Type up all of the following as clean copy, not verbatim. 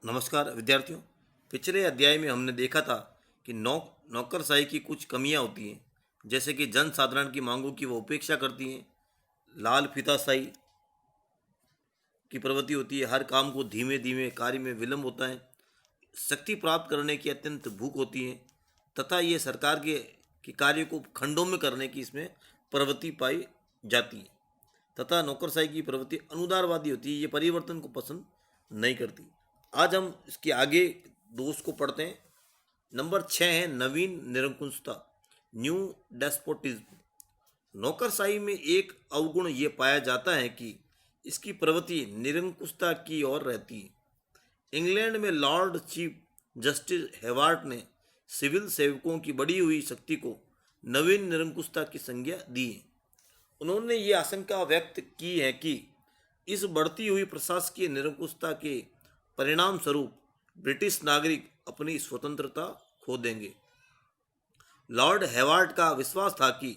नमस्कार विद्यार्थियों। पिछले अध्याय में हमने देखा था कि नौकरशाही की कुछ कमियां होती हैं, जैसे कि जनसाधारण की मांगों की वो उपेक्षा करती हैं, लाल फीताशाही की प्रवृत्ति होती है, हर काम को धीमे धीमे कार्य में विलंब होता है, शक्ति प्राप्त करने की अत्यंत भूख होती है तथा ये सरकार के कार्य को खंडों में करने की इसमें प्रवृत्ति पाई जाती है तथा नौकरशाही की प्रवृत्ति अनुदारवादी होती है, ये परिवर्तन को पसंद नहीं करती। आज हम इसके आगे दोष को पढ़ते हैं। नंबर 6 है नवीन निरंकुशता, न्यू डेस्पोटिज्म। नौकरशाही में एक अवगुण ये पाया जाता है कि इसकी प्रवृत्ति निरंकुशता की ओर रहती है। इंग्लैंड में लॉर्ड चीफ जस्टिस हेवार्ट ने सिविल सेवकों की बढ़ी हुई शक्ति को नवीन निरंकुशता की संज्ञा दी है। उन्होंने ये आशंका व्यक्त की है कि इस बढ़ती हुई प्रशासकीय निरंकुशता के परिणाम स्वरूप ब्रिटिश नागरिक अपनी स्वतंत्रता खो देंगे। लॉर्ड हेवार्ड का विश्वास था कि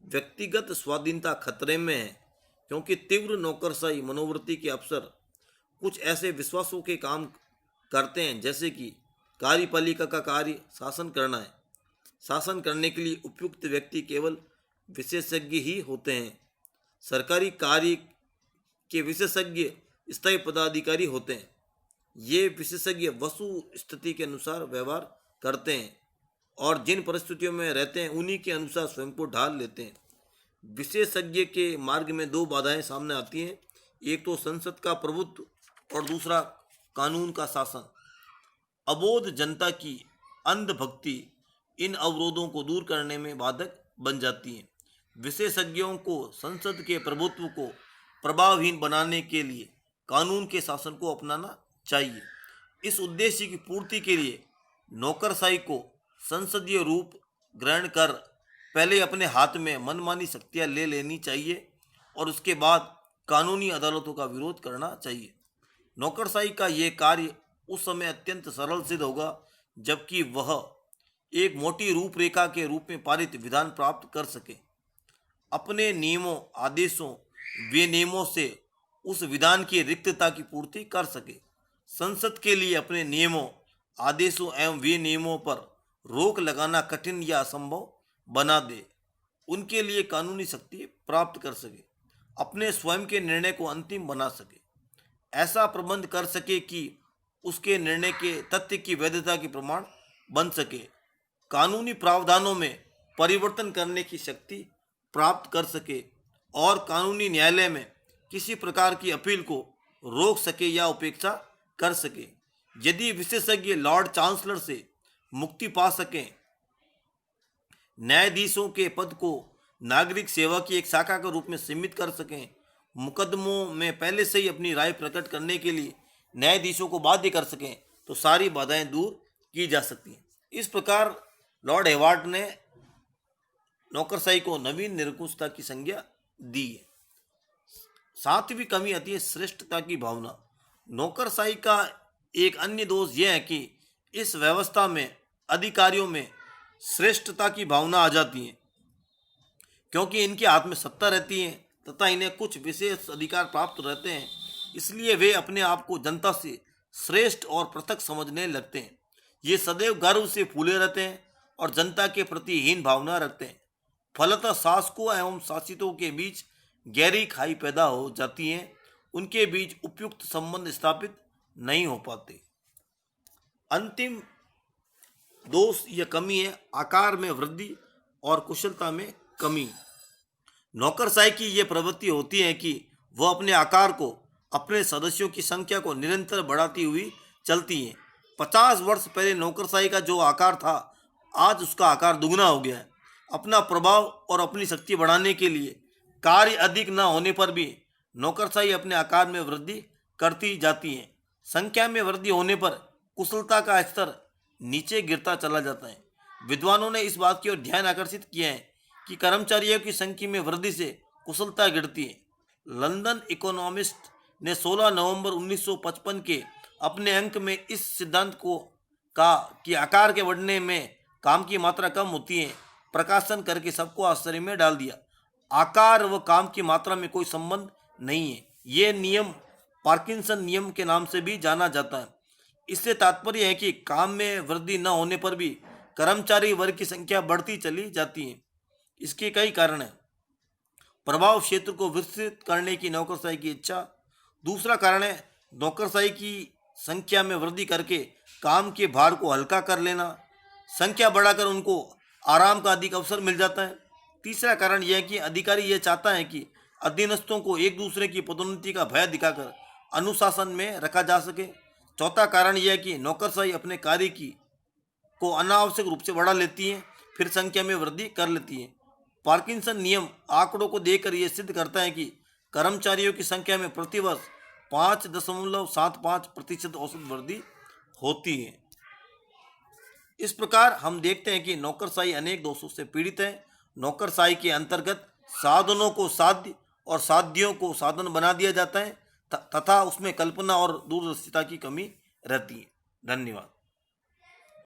व्यक्तिगत स्वाधीनता खतरे में है, क्योंकि तीव्र नौकरशाही मनोवृत्ति के अफसर कुछ ऐसे विश्वासों के काम करते हैं, जैसे कि कार्यपालिका का कार्य शासन करना है। शासन करने के लिए उपयुक्त व्यक्ति केवल विशेषज्ञ ही होते हैं। सरकारी कार्य के विशेषज्ञ स्थायी पदाधिकारी होते हैं। ये विशेषज्ञ वस्तु स्थिति के अनुसार व्यवहार करते हैं और जिन परिस्थितियों में रहते हैं उन्हीं के अनुसार स्वयं को ढाल लेते हैं। विशेषज्ञ के मार्ग में दो बाधाएं सामने आती हैं, एक तो संसद का प्रभुत्व और दूसरा कानून का शासन। अबोध जनता की अंधभक्ति इन अवरोधों को दूर करने में बाधक बन जाती है। विशेषज्ञों को संसद के प्रभुत्व को प्रभावहीन बनाने के लिए कानून के शासन को अपनाना चाहिए। इस उद्देश्य की पूर्ति के लिए नौकरशाही को संसदीय रूप ग्रहण कर पहले अपने हाथ में मनमानी शक्तियां ले लेनी चाहिए और उसके बाद कानूनी अदालतों का विरोध करना चाहिए। नौकरशाही का ये कार्य उस समय अत्यंत सरल सिद्ध होगा जबकि वह एक मोटी रूपरेखा के रूप में पारित विधान प्राप्त कर सके। अपने नियमों, आदेशों, विनियमों से उस विधान की रिक्तता की पूर्ति कर सके। संसद के लिए अपने नियमों, आदेशों एवं विनियमों पर रोक लगाना कठिन या असंभव बना दे। उनके लिए कानूनी शक्ति प्राप्त कर सके, अपने स्वयं के निर्णय को अंतिम बना सके, ऐसा प्रबंध कर सके कि उसके निर्णय के तथ्य की वैधता की प्रमाण बन सके, कानूनी प्रावधानों में परिवर्तन करने की शक्ति प्राप्त कर सके और कानूनी न्यायालय में किसी प्रकार की अपील को रोक सके या उपेक्षा कर सके। यदि विशेषज्ञ लॉर्ड चांसलर से मुक्ति पा सकें, न्यायाधीशों के पद को नागरिक सेवा की एक शाखा के रूप में सीमित कर सकें, मुकदमों में पहले से ही अपनी राय प्रकट करने के लिए न्यायाधीशों को बाध्य कर सकें, तो सारी बाधाएं दूर की जा सकती हैं। इस प्रकार लॉर्ड हेवार्ड ने नौकरशाही को नवीन निरंकुशता की संज्ञा दी है। सातवीं कमी आती है श्रेष्ठता की भावना। नौकरशाही का एक अन्य दोष यह है कि इस व्यवस्था में अधिकारियों में श्रेष्ठता की भावना आ जाती है, क्योंकि इनके हाथ में सत्ता रहती है तथा इन्हें कुछ विशेष अधिकार प्राप्त रहते हैं, इसलिए वे अपने आप को जनता से श्रेष्ठ और पृथक समझने लगते हैं। ये सदैव गर्व से फूले रहते हैं और जनता के प्रति हीन भावना रखते हैं। फलतः शासकों एवं शासितों के बीच गहरी खाई पैदा हो जाती है, उनके बीच उपयुक्त संबंध स्थापित नहीं हो पाते। अंतिम दोष या कमी है आकार में वृद्धि और कुशलता में कमी। नौकरशाही की यह प्रवृत्ति होती है कि वह अपने आकार को, अपने सदस्यों की संख्या को निरंतर बढ़ाती हुई चलती है। 50 वर्ष पहले नौकरशाही का जो आकार था, आज उसका आकार दुगना हो गया है। अपना प्रभाव और अपनी शक्ति बढ़ाने के लिए कार्य अधिक न होने पर भी नौकरशाही अपने आकार में वृद्धि करती जाती है। संख्या में वृद्धि होने पर कुशलता का स्तर नीचे गिरता चला जाता है। विद्वानों ने इस बात की ओर ध्यान आकर्षित किया है कि कर्मचारियों की संख्या में वृद्धि से कुशलता गिरती है। लंदन इकोनॉमिस्ट ने 16 नवंबर 1955 के अपने अंक में इस सिद्धांत को कहा कि आकार के बढ़ने में काम की मात्रा कम होती है, प्रकाशन करके सबको आश्चर्य में डाल दिया। आकार व काम की मात्रा में कोई संबंध नहीं है। ये नियम पार्किंसन नियम के नाम से भी जाना जाता है। इससे तात्पर्य है कि काम में वृद्धि न होने पर भी कर्मचारी वर्ग की संख्या बढ़ती चली जाती है। इसके कई कारण हैं। प्रभाव क्षेत्र को विस्तृत करने की नौकरशाही की इच्छा। दूसरा कारण है नौकरशाही की संख्या में वृद्धि करके काम के भार को हल्का कर लेना। संख्या बढ़ाकर उनको आराम का अधिक अवसर मिल जाता है। तीसरा कारण यह है कि अधिकारी यह चाहता है कि अधीनस्थों को एक दूसरे की पदोन्नति का भय दिखाकर अनुशासन में रखा जा सके। चौथा कारण यह है कि नौकरशाही अपने कार्य की को अनावश्यक रूप से बढ़ा लेती है, फिर संख्या में वृद्धि कर लेती है। पार्किंसन नियम आंकड़ों को देकर यह सिद्ध करता है कि कर्मचारियों की संख्या में प्रतिवर्ष 5.75% औसत वृद्धि होती है। इस प्रकार हम देखते हैं कि नौकरशाही अनेक दोषों से पीड़ित है। नौकरशाही के अंतर्गत साधनों को साध्य और साध्यों को साधन बना दिया जाता है तथा उसमें कल्पना और दूरदर्शिता की कमी रहती है। धन्यवाद।